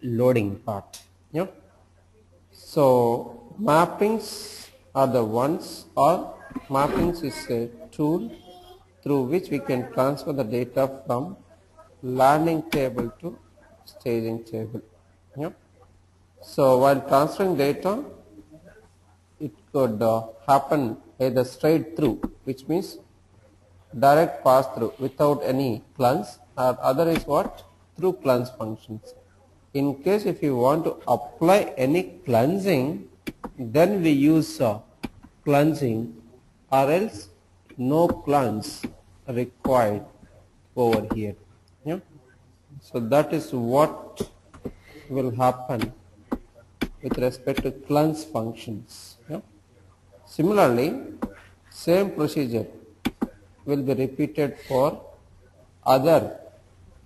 loading part. Yeah. So mappings are the ones, or mappings is a tool through which we can transfer the data from learning table to staging table. Yeah. So while transferring data, it could happen either straight through, which means direct pass through without any cleanse, or other is what? Through cleanse functions. In case if you want to apply any cleansing, then we use cleansing, or else no cleanse required over here. Yeah? So that is what will happen with respect to cleanse functions. Yeah? Similarly, same procedure will be repeated for other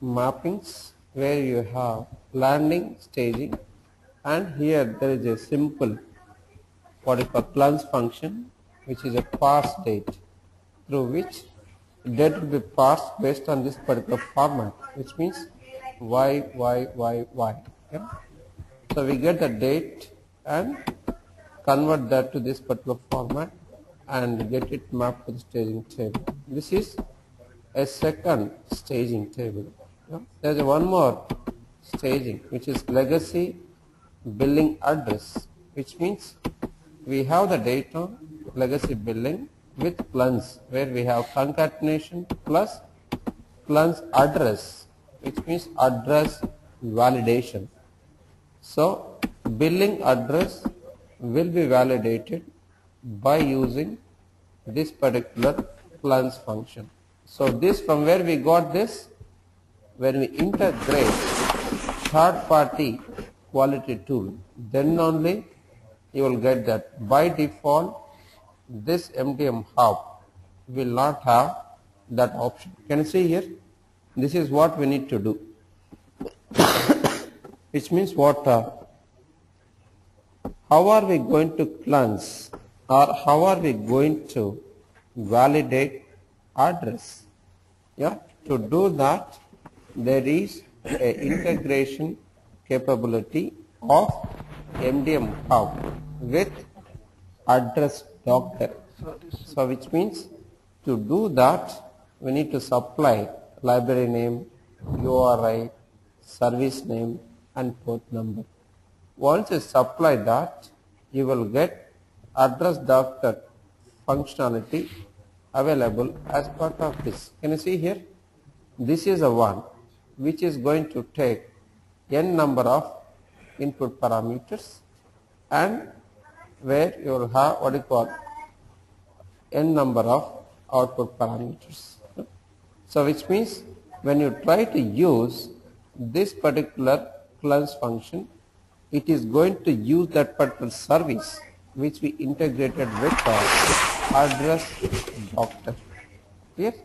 mappings where you have landing, staging, and here there is a simple what is called cleanse function, which is a parse date, through which date will be parsed based on this particular format, which means y, y, y, y. Yeah? So we get the date and convert that to this particular format and get it mapped to the staging table. This is a second staging table. Yeah? There is one more staging, which is legacy billing address, which means we have the data legacy billing with cleanse, where we have concatenation plus cleanse address, which means address validation. So billing address will be validated by using this particular cleanse function. So this, from where we got this, when we integrate third party quality tool, then only you will get that. By default, this MDM hub will not have that option. Can you see here? This is what we need to do. Which means what? How are we going to cleanse, or how are we going to validate address? Yeah, to do that, there is a integration capability of MDM hub with address doctor. So which means to do that, we need to supply library name, URI, service name, and port number. Once you supply that, you will get address doctor functionality available as part of this. Can you see here? This is a one which is going to take n number of input parameters, and where you will have what you call n number of output parameters. So which means when you try to use this particular cleanse function, it is going to use that particular service which we integrated with our address doctor. Yes?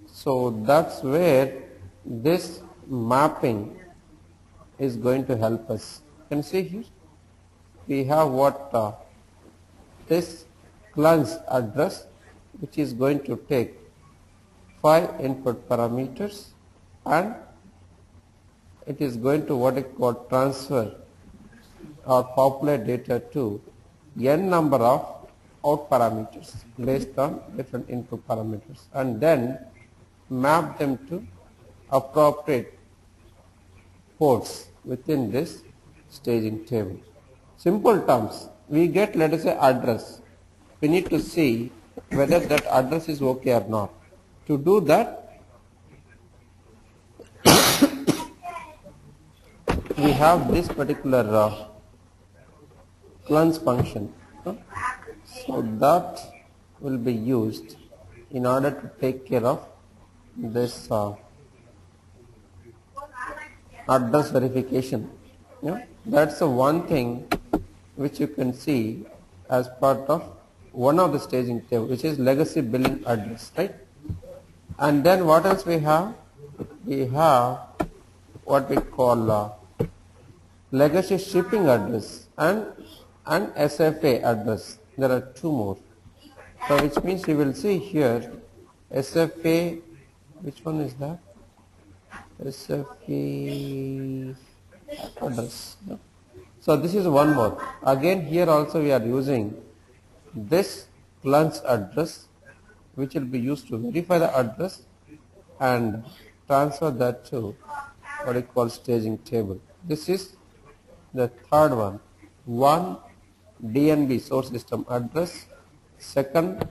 So that's where this mapping is going to help us. Can you see here? We have what this cleanse address, which is going to take 5 input parameters, and it is going to what is called transfer or populate data to n number of out parameters based on different input parameters, and then map them to appropriate ports within this staging table. Simple terms, we get, let us say, address. We need to see whether that address is okay or not. To do that, we have this particular cleanse function. So that will be used in order to take care of this address verification. Yeah? That's the one thing which you can see as part of one of the staging table, which is legacy billing address, right? And then what else we have? We have what we call legacy shipping address and SFA address. There are two more. So which means you will see here SFA, which one is that? SFA address. So this is one more. Again here also we are using this plunge address, which will be used to verify the address and transfer that to what we call staging table. This is the third one. One, DNB source system address. Second,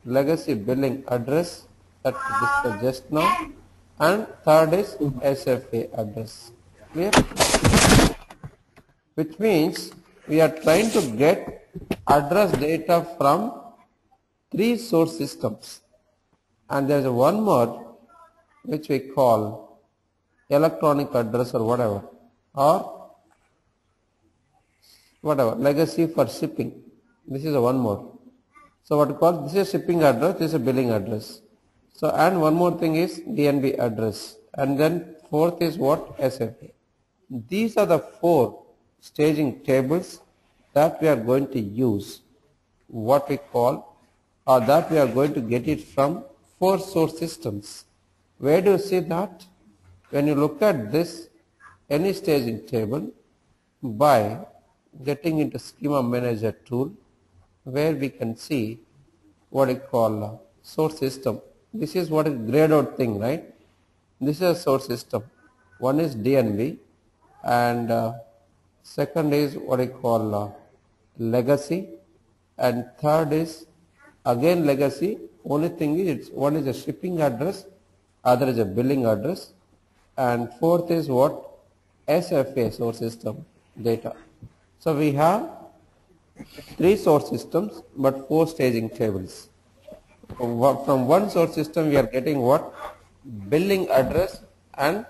legacy billing address that we discussed just now. And third is SFA address. Clear? Which means we are trying to get address data from 3 source systems. And there is one more which we call electronic address or whatever, legacy for shipping. This is one more. So what we call, this is a shipping address, this is a billing address. So and one more thing is DNB address. And then fourth is what? SFA. These are the 4 staging tables that we are going to use, what we call, or that we are going to get it from 4 source systems. Where do you see that? When you look at this, any staging table, by getting into schema manager tool, where we can see what we call source system. This is what is grayed out thing, right? This is a source system. One is DNB and second is what I call legacy, and third is again legacy. Only thing is one is a shipping address, other is a billing address, and fourth is what? SFA source system data. So we have 3 source systems but 4 staging tables. From one source system we are getting what? Billing address and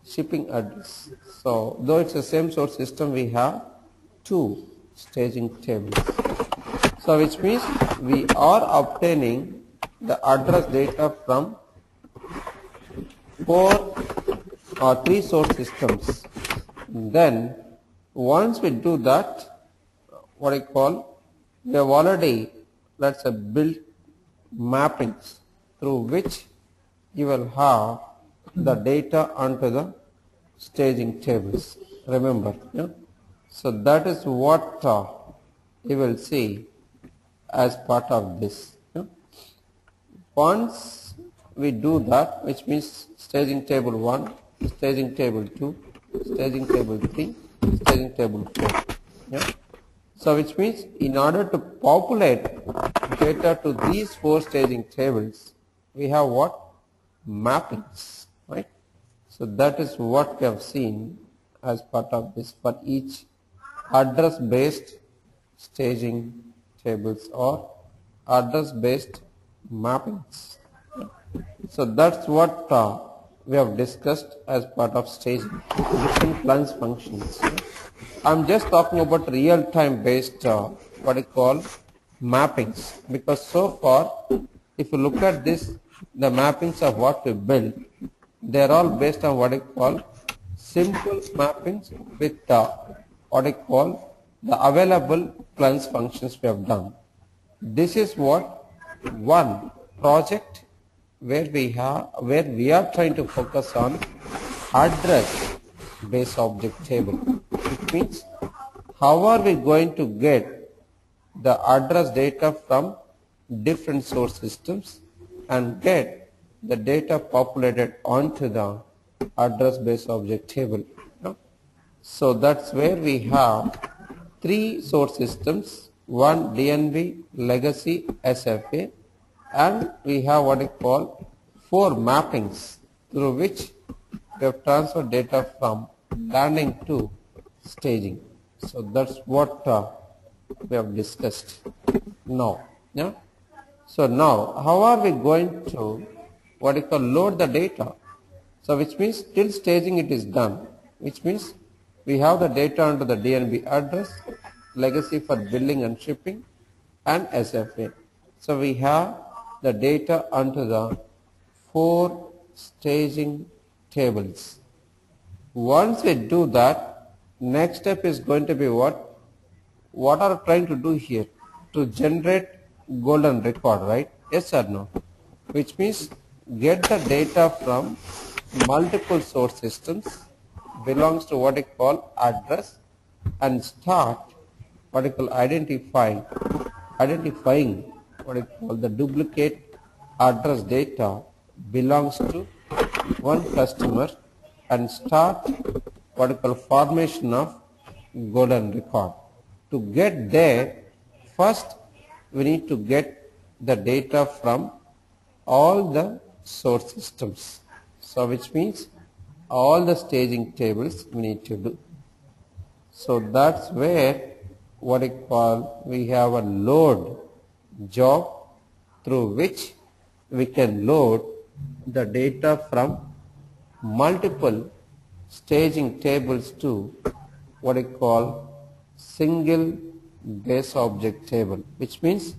shipping address. So though it's the same source system, we have 2 staging tables. So which means we are obtaining the address data from 4 or 3 source systems. Then once we do that, what I call, we have already, let's say, built mappings through which you will have the data onto the staging tables. Remember, yeah? So that is what you will see as part of this. Yeah? Once we do that, which means staging table 1, staging table 2, staging table 3, staging table 4. Yeah? So which means in order to populate data to these 4 staging tables, we have what? Mappings, right? So that is what we have seen as part of this for each address based staging tables or address based mappings. So that's what we have discussed as part of staging, different plunge functions. I'm just talking about real time based what I call mappings, because so far if you look at this, the mappings of what we build, they are all based on what I call simple mappings with what I call the available plunge functions we have done. This is what one project where we are trying to focus on address based object table. It means how are we going to get the address data from different source systems and get the data populated onto the address based object table. So that's where we have 3 source systems, one DNB, legacy, SFA, and we have what I call 4 mappings through which we have transferred data from landing to staging. So that's what we have discussed now. Yeah? So now how are we going to what I call load the data? So which means till staging it is done, which means we have the data onto the DNB address, legacy for billing and shipping, and SFA. So we have the data onto the 4 staging tables. Once we do that, next step is going to be what? What are we trying to do here? To generate golden record, right? Yes or no? Which means get the data from multiple source systems, belongs to what I call address and start what I call identifying what I call the duplicate address data belongs to one customer and start what I call formation of golden record. To get there, first we need to get the data from all the source systems. So which means all the staging tables we need to do. So that's where what I call we have a load job through which we can load the data from multiple staging tables to what I call single base object table, which means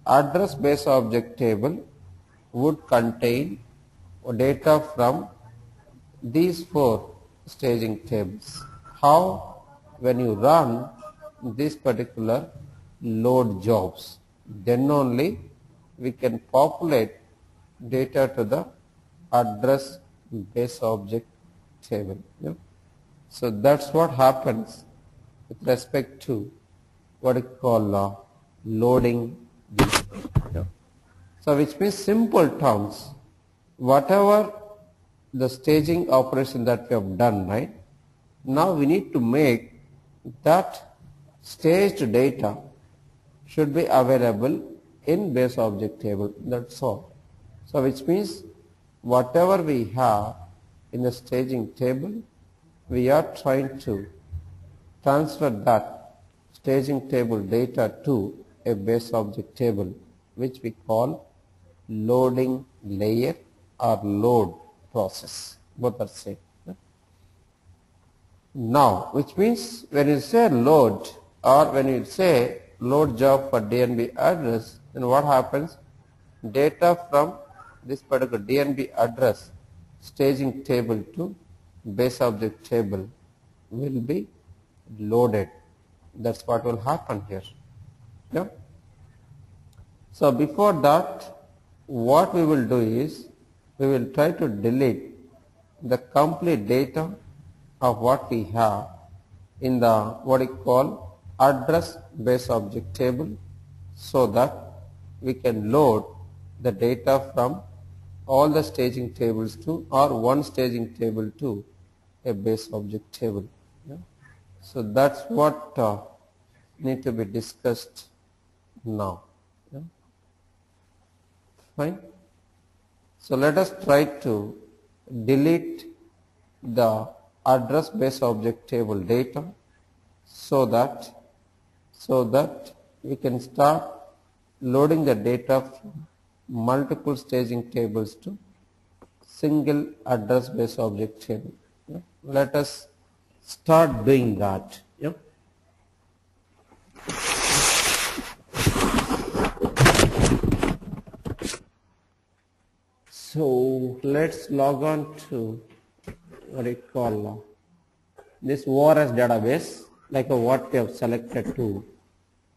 address base object table would contain data from these 4 staging tables. How? When you run this particular load jobs, then only we can populate data to the address base object table. Yeah? So that's what happens with respect to what we call loading this. Yeah? So which means simple terms, whatever the staging operation that we have done, right? Now we need to make that staged data should be available in base object table. That's all. So which means whatever we have in the staging table, we are trying to transfer that staging table data to a base object table, which we call loading layer or load process. Both are same. Now, which means when you say load or when you say load job for DNB address, then what happens? Data from this particular DNB address staging table to base object table will be loaded. That's what will happen here. Yeah? So before that, what we will do is we will try to delete the complete data of what we have in the what we call address base object table, so that we can load the data from all the staging tables to or one staging table to a base object table. Yeah? So that's what need to be discussed now. Yeah? Fine. So let us try to delete the address base object table data so that we can start loading the data from multiple staging tables to single address base object table. Yeah? Let us start doing that. Yeah? So let's log on to what we call this ORS database, like what we have selected to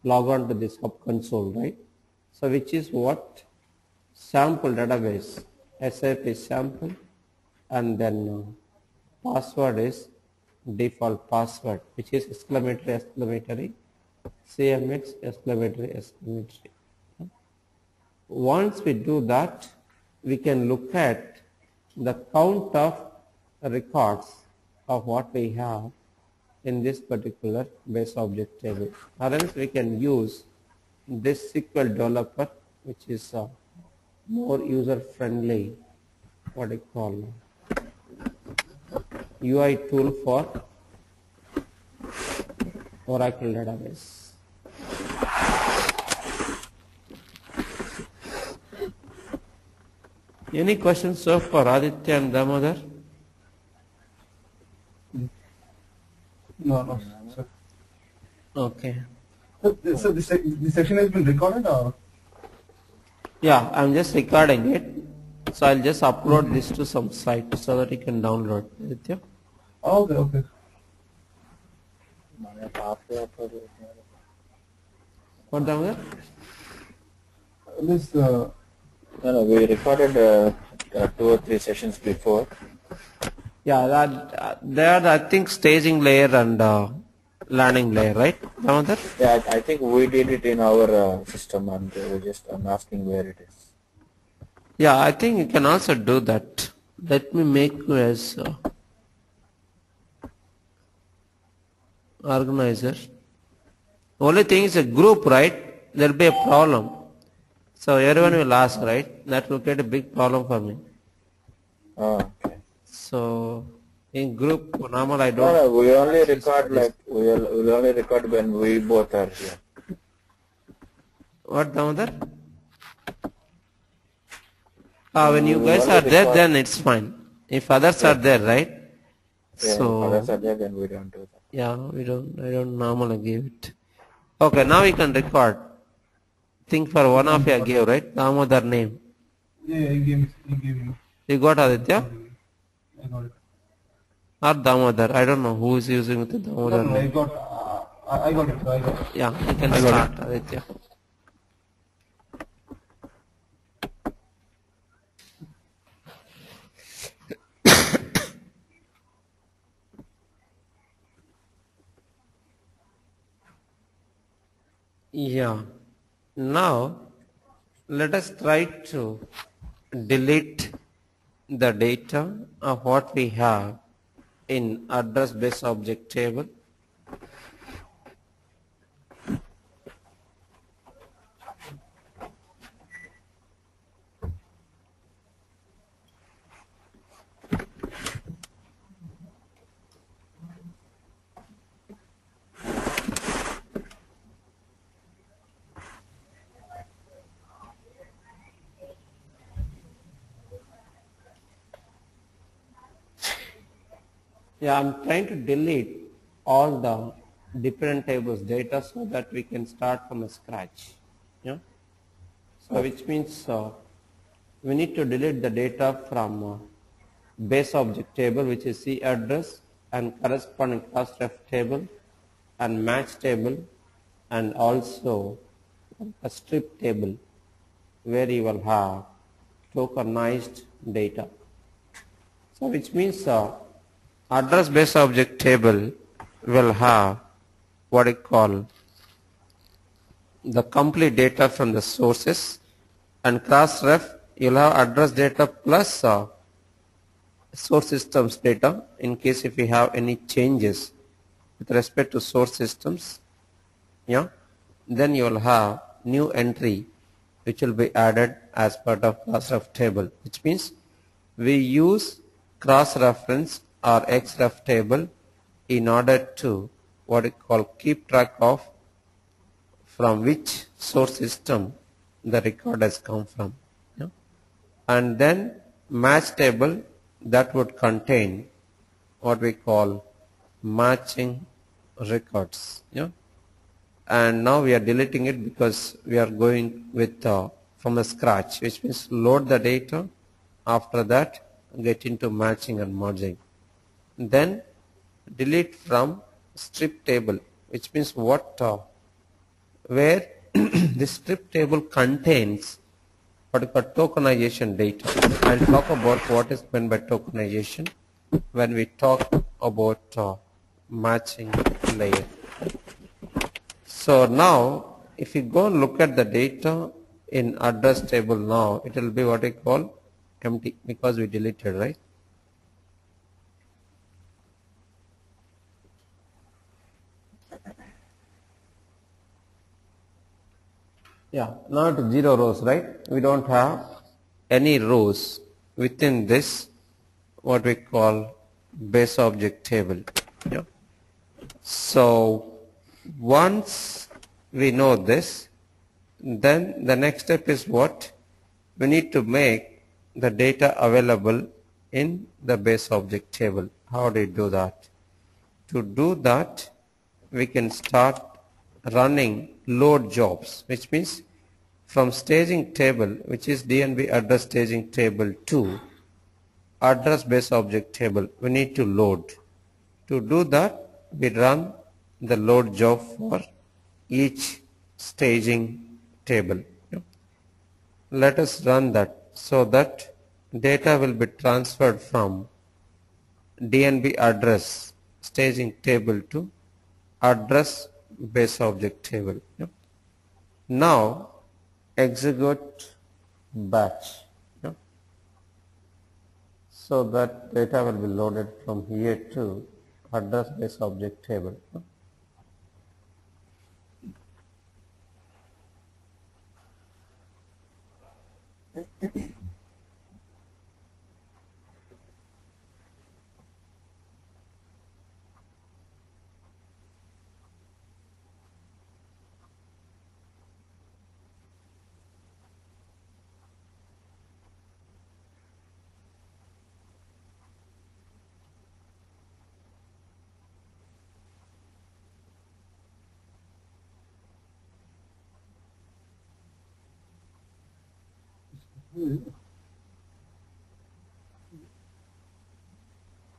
log on to this hub console, right? So which is what? Sample database, SAP sample, and then password is default password, which is exclamatory CMX exclamatory. Once we do that, we can look at the count of records of what we have in this particular base object table. Or else we can use this SQL developer, which is more user friendly, what I call UI tool for Oracle database. Any questions, sir, for Aditya and Damodar? No, sir. Okay. So this section has been recorded, or? Yeah, I'm just recording it. So I'll just upload this to some site so that you can download. Aditya? Oh, okay. What, Damodar? This No, we recorded 2 or 3 sessions before. Yeah, they are, I think, staging layer and learning layer, right? Damodar? Yeah, I think we did it in our system, and I'm asking where it is. Yeah, I think you can also do that. Let me make you as organizer. Only thing is a group, right? There will be a problem. So everyone will ask, right? That will create a big problem for me. Oh, okay. So in group, normal I No, don't no, we only access record this. like we'll only record when we both are here. What, Damodar? When We you will guys only are there, record. then it's fine. If others are Yeah, there, right? yeah. If others So are there, then we don't do that. yeah, I don't normally give it. Okay, now we can record. Think for one of you gave, right? Damodar name. Yeah, he gave me. You got Aditya? I got it. Or Damodar? I don't know who is using the No, Damodar no, name. I got it. I got it. Yeah, you can I got start, Aditya. Yeah. Now, let us try to delete the data of what we have in address based object table. Yeah, I'm trying to delete all the different tables data so that we can start from scratch. Yeah. So which means we need to delete the data from base object table, which is C address, and corresponding class ref table and match table, and also a strip table where you will have tokenized data. So which means address based object table will have what I call the complete data from the sources, and class ref you'll have address data plus source systems data in case if we have any changes with respect to source systems. Yeah, then you will have new entry which will be added as part of class ref table, which means we use cross reference or xref table in order to what we call keep track of from which source system the record has come from. Yeah? And then match table that would contain what we call matching records. Yeah? And now we are deleting it because we are going with from the scratch, which means load the data, after that get into matching and merging, then delete from strip table, which means what where this strip table contains what is called tokenization data. I'll talk about what is meant by tokenization when we talk about matching layer. So now if you go and look at the data in address table, now it will be what I call empty because we deleted, right? Yeah, now it is 0 rows, right? We don't have any rows within this what we call base object table. Yeah. So once we know this, then the next step is what? We need to make the data available in the base object table. How do you do that? To do that, we can start running load jobs, which means from staging table, which is DNB address staging table, to address base object table, we need to load. To do that, we run the load job for each staging table. Let us run that so that data will be transferred from DNB address staging table to address base object table. Yep. Now execute batch. Yep. So that data will be loaded from here to address base object table. Yep.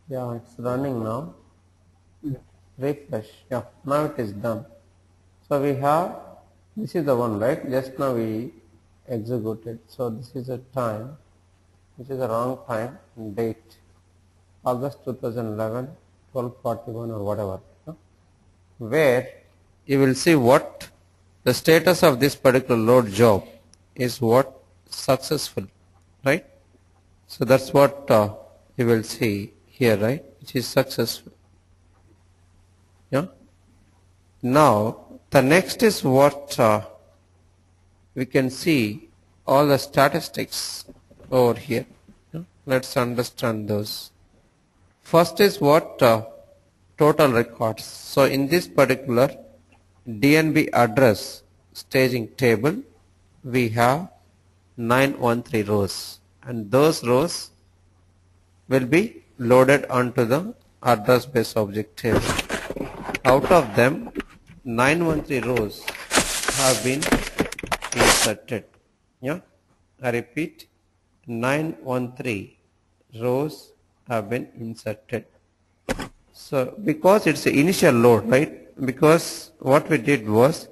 Yeah, it's running now. Refresh. Yeah, now it is done. So we have, this is the one, right? Just now we executed. So this is a time, which is the wrong time, date, August 2011, 12:41 or whatever. Where you will see what the status of this particular load job is, what successful, right? So that's what you will see here, right, which is successful. Yeah. Now the next is what we can see all the statistics over here. Yeah. Let's understand those. First is what total records. So in this particular DNB address staging table, we have 913 rows, and those rows will be loaded onto the address base object table. Out of them, 913 rows have been inserted. Yeah, I repeat, 913 rows have been inserted. So because it's the initial load, right? Because what we did was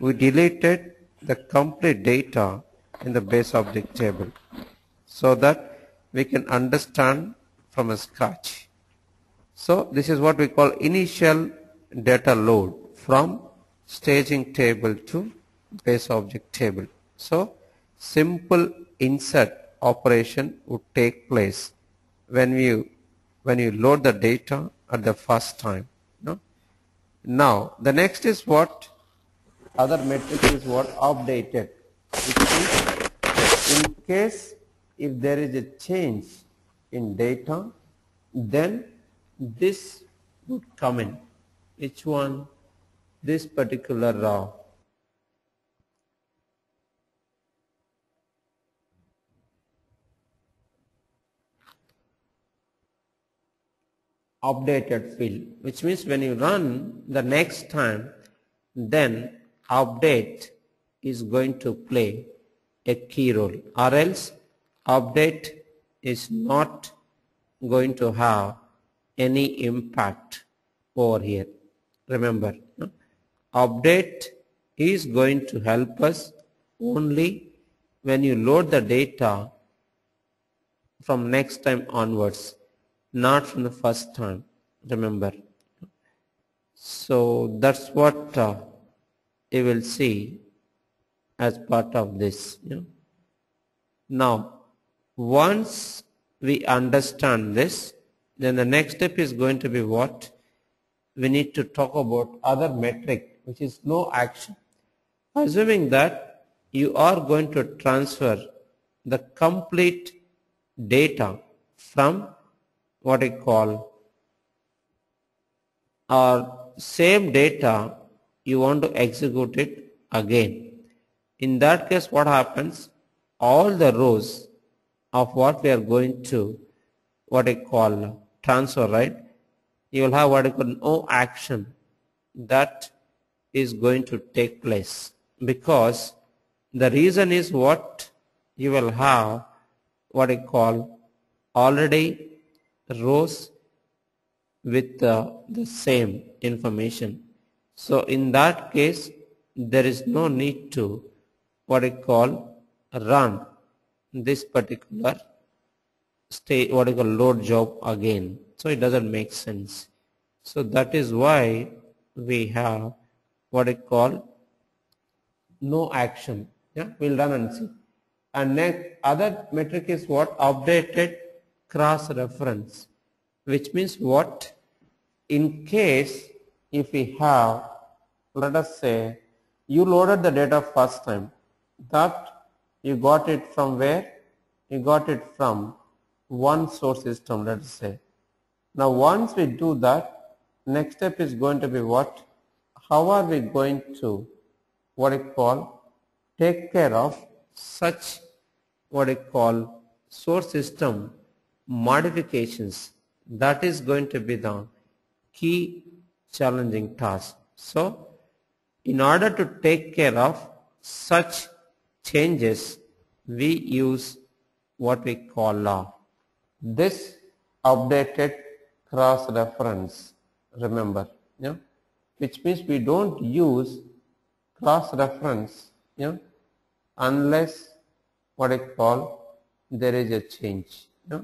we deleted the complete data in the base object table so that we can understand from a scratch. So this is what we call initial data load from staging table to base object table. So simple insert operation would take place when you load the data at the first time. No? Now the next is what other metric is what updated, which is in case if there is a change in data, then this would come in. Which one? This particular updated field, which means when you run the next time, then update is going to play a key role, or else update is not going to have any impact over here. Remember, update is going to help us only when you load the data from next time onwards, not from the first time. Remember. So that's what you will see as part of this. Now, once we understand this, then the next step is going to be what? We need to talk about other metric, which is no action. Assuming that you are going to transfer the complete data from what I call or same data, you want to execute it again. In that case, what happens? All the rows of what we are going to what I call transfer, right? You will have what I call no action that is going to take place, because the reason is what? You will have what I call already rows with the same information. So in that case, there is no need to what I call run this particular what I call load job again. So it doesn't make sense. So that is why we have what I call no action. Yeah, we'll run and see. And next other metric is what? Updated cross reference, which means what? In case if we have, let us say you loaded the data first time, that you got it from where? You got it from one source system, let us say. Now once we do that, next step is going to be what? How are we going to what I call take care of such what I call source system modifications? That is going to be the key challenging task. So in order to take care of such changes, we use what we call this updated cross reference, remember, yeah, which means we don't use cross reference, yeah, unless what I call there is a change. Yeah.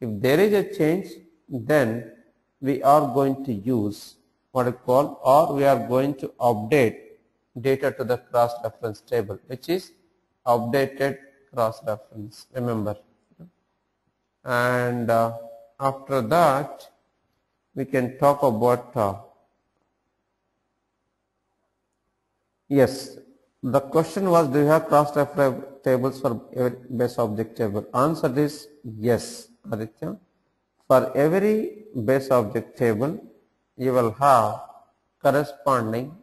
If there is a change, then we are going to use what I call, or we are going to update data to the cross reference table, which is updated cross reference, remember. And after that we can talk about yes, the question was, do you have cross reference tables for every base object table? Answer is yes, Aditya. For every base object table, you will have corresponding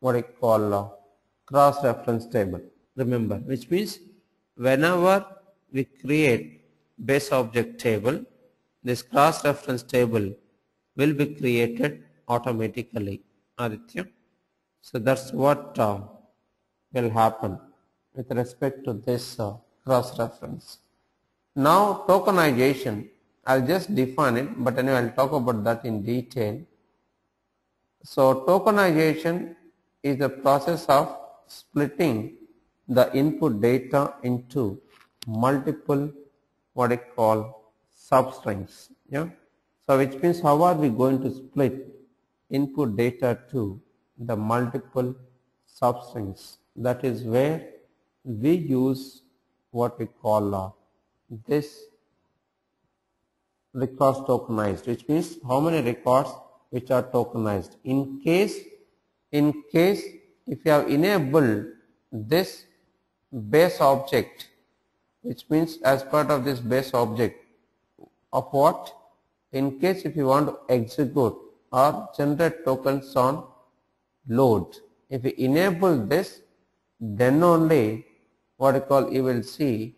what I call cross reference table. Remember, which means whenever we create base object table, this cross reference table will be created automatically, Aditya. So that's what will happen with respect to this cross reference. Now tokenization, I'll just define it, but anyway I'll talk about that in detail. So tokenization is the process of splitting the input data into multiple what I call substrings. Yeah. So which means how are we going to split input data to the multiple substrings? That is where we use what we call this records tokenized, which means how many records which are tokenized. In case if you have enabled this base object, which means as part of this base object of what? In case if you want to execute or generate tokens on load, if you enable this, then only what I call you will see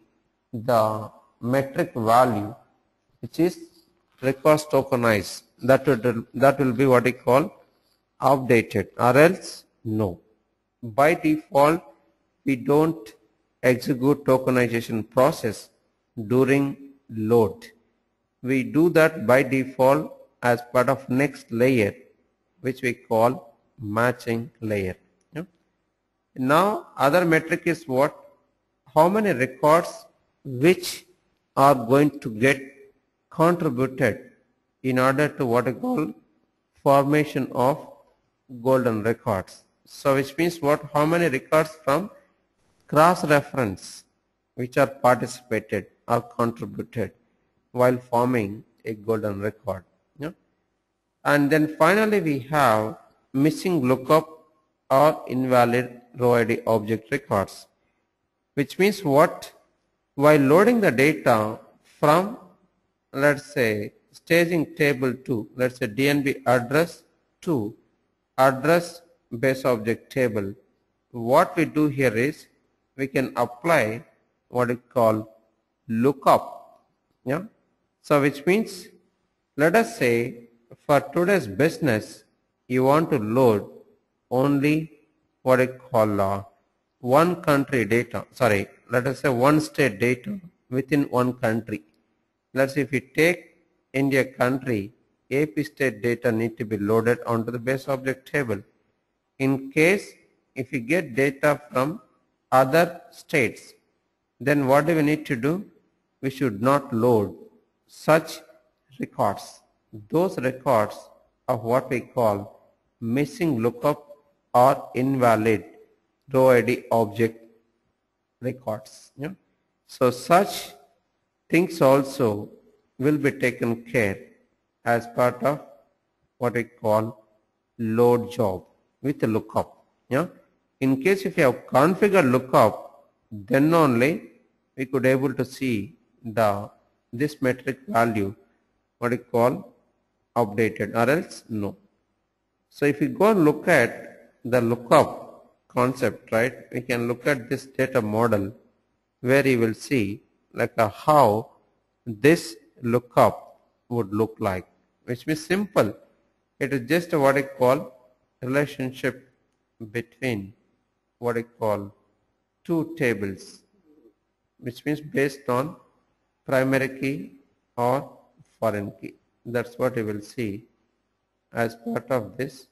the metric value which is records tokenized. That will be what I call updated, or else no. By default we don't execute tokenization process during load. We do that by default as part of next layer, which we call matching layer. Yeah. Now other metric is what? How many records which are going to get contributed in order to what I call formation of golden records. So which means what? How many records from cross reference which are participated or contributed while forming a golden record. Yeah? And then finally we have missing lookup or invalid row ID object records, which means what? While loading the data from, let's say, staging table to, let's say, DNB address to address base object table, what we do here is we can apply what we call lookup. Yeah. So which means, let us say for today's business you want to load only what I call one country data, sorry, let us say one state data within one country. Let's say if we take India country, AP state data need to be loaded onto the base object table. In case if we get data from other states, then what do we need to do? We should not load such records. those records of what we call missing lookup or invalid row ID object records. Yeah? So such things also will be taken care as part of what we call load job with a lookup. Yeah? In case if you have configured lookup, then only we could able to see this metric value what we call updated, or else no. So if you go and look at the lookup concept, right, we can look at this data model where you will see like how this lookup would look like, which means simple. It is just what I call relationship between what I call two tables, which means based on primary key or foreign key. That's what you will see as part of this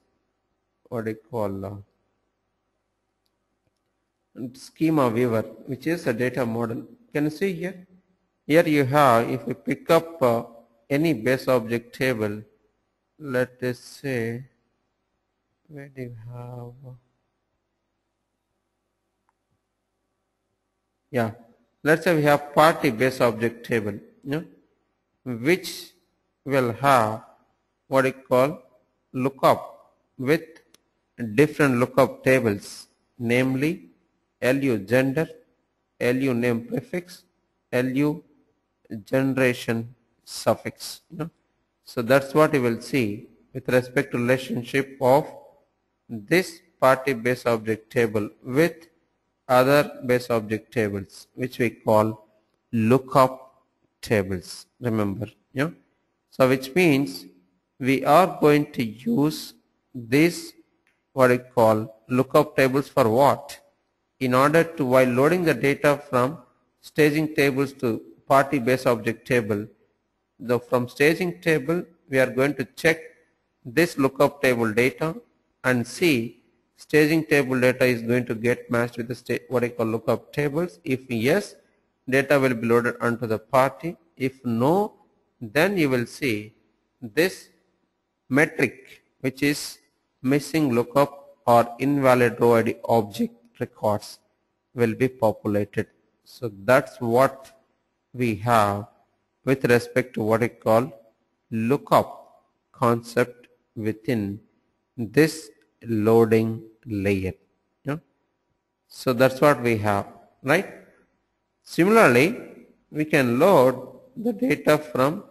what I call schema viewer, which is a data model. Can you see here? Here you have, if you pick up any base object table, let us say, where do you have? Yeah, let's say we have party base object table, yeah, which will have what I call lookup with different lookup tables, namely LU gender, LU name prefix, LU generation suffix. So that's what you will see with respect to relationship of this party base object table with other base object tables, which we call lookup tables. Remember, yeah. So which means we are going to use this what I call lookup tables for what? In order to, while loading the data from staging tables to party base object table, from staging table we are going to check this lookup table data and see staging table data is going to get matched with the what I call lookup tables. If yes, data will be loaded onto the party. If no, then you will see this metric, which is missing lookup or invalid row ID object records, will be populated. So that's what we have with respect to what I call lookup concept within this loading layer. Yeah? So that's what we have, right? Similarly, we can load the data from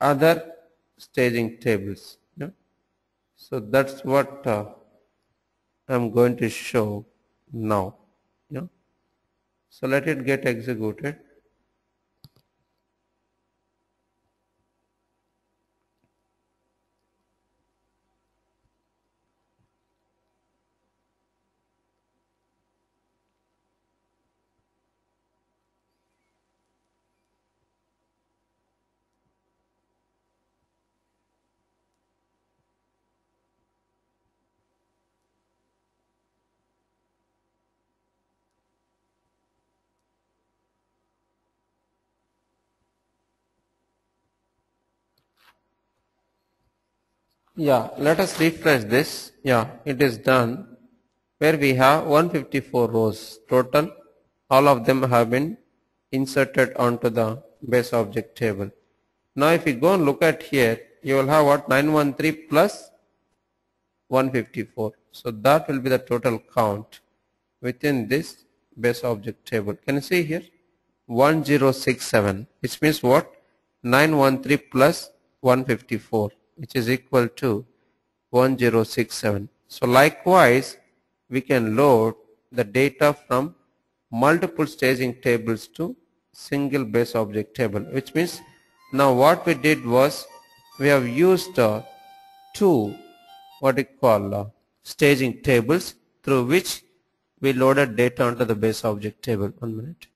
other staging tables. Yeah? So that's what I'm going to show now. Yeah? So let it get executed. Yeah, let us refresh this. Yeah, it is done. Where we have 154 rows total. All of them have been inserted onto the base object table. Now if you go and look at here, you will have what? 913 plus 154. So that will be the total count within this base object table. Can you see here? 1067, which means what? 913 plus 154, which is equal to 1067. So likewise, we can load the data from multiple staging tables to single base object table, which means now what we did was we have used two what we call staging tables through which we loaded data onto the base object table. 1 minute.